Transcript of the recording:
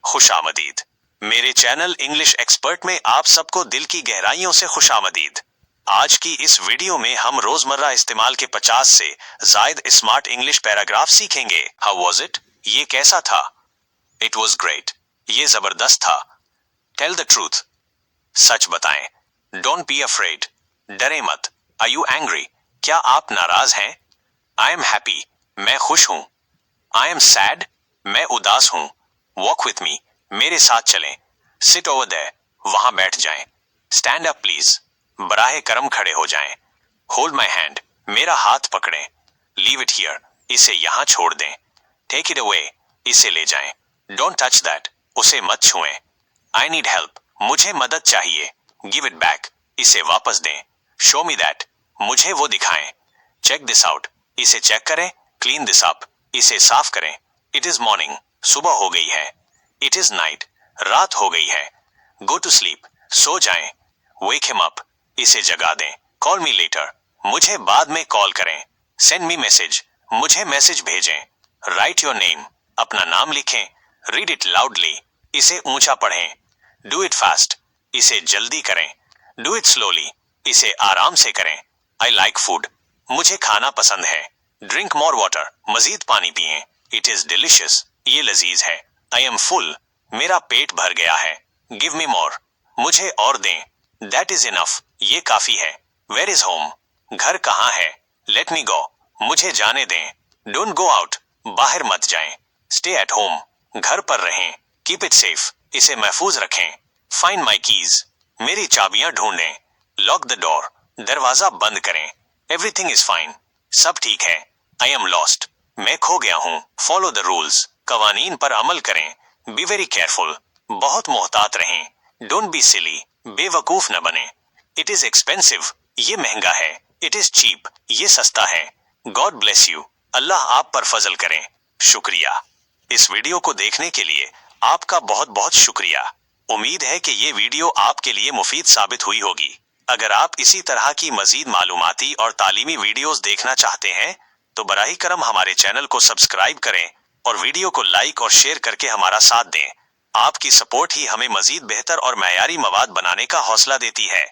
खुशामदीद। मेरे channel English expert में आप सबको दिल की गहराइयों से खुशामदीद। आज की इस वीडियो में हम रोजमर्रा इस्तेमाल के 50 से जायद स्मार्ट इंग्लिश पैराग्राफ सीखेंगे। How was it? ये कैसा था? It was great. ये जबरदस्त था। Tell the truth. सच बताएं। Don't be afraid. डरे मत। Are you angry? क्या आप नाराज हैं? I am happy. मैं खुश हूं। I am sad. मैं उदास हूं। Walk with me. मेरे साथ चलें। Sit over there. वहां बैठ जाएं। Stand up please. बराहे करम खड़े हो जाएं। Hold my hand. मेरा हाथ पकड़ें। Leave it here. इसे यहां छोड़ दें। Take it away. इसे ले जाएं। Don't touch that. उसे मत छुएं। I need help. मुझे मदद चाहिए। Give it back. इसे वापस दें। Show me that. मुझे वो दिखाएं। Check this out. इसे चेक करें। Clean this up. इसे साफ करें। It is morning. सुबह हो गई है। It is night. रात हो गई है। Go to sleep. सो जाएं। Wake him up. इसे जगा दें। Call me later. मुझे बाद में कॉल करें। Send me message. मुझे मैसेज भेजें। Write your name. अपना नाम लिखें। Read it loudly. इसे ऊंचा पढ़ें। Do it fast. इसे जल्दी करें। Do it slowly. इसे आराम से करें। I like food. मुझे खाना पसंद है। Drink more water. मजीद पानी पिएं। It is delicious. ये लजीज है। I am full. मेरा पेट भर गया है। Give me more. मुझे और दें। That is enough. ये काफी है। Where is home? घर कहाँ है? Let me go. मुझे जाने दें। Don't go out. बाहर मत जाएं। Stay at home. घर पर रहें। Keep it safe. इसे महफूज रखें। Find my keys. मेरी चाबियां ढूंढें। Lock the door. दरवाजा बंद करें। Everything is fine. सब ठीक है। I am lost. मैं खो गया हूं। Follow the rules. कवानीन पर अमल करें। Be very careful. बहुत मोहतात रहें। Don't be silly. बेवकूफ न बने। It is expensive. ये महंगा है। It is cheap. ये सस्ता है। God bless you. अल्लाह आप पर फजल करें। शुक्रिया। इस वीडियो को देखने के लिए आपका बहुत बहुत शुक्रिया। उम्मीद है कि ये वीडियो आपके लिए मुफीद साबित हुई होगी। अगर आप इसी तरह की मजीद मालूमाती और तालीमी वीडियोस देखना चाहते हैं तो बराही करम हमारे चैनल को सब्सक्राइब करें और वीडियो को लाइक और शेयर करके हमारा साथ दें। आपकी सपोर्ट ही हमें मजीद बेहतर और मयारी मवाद बनाने का हौसला देती है।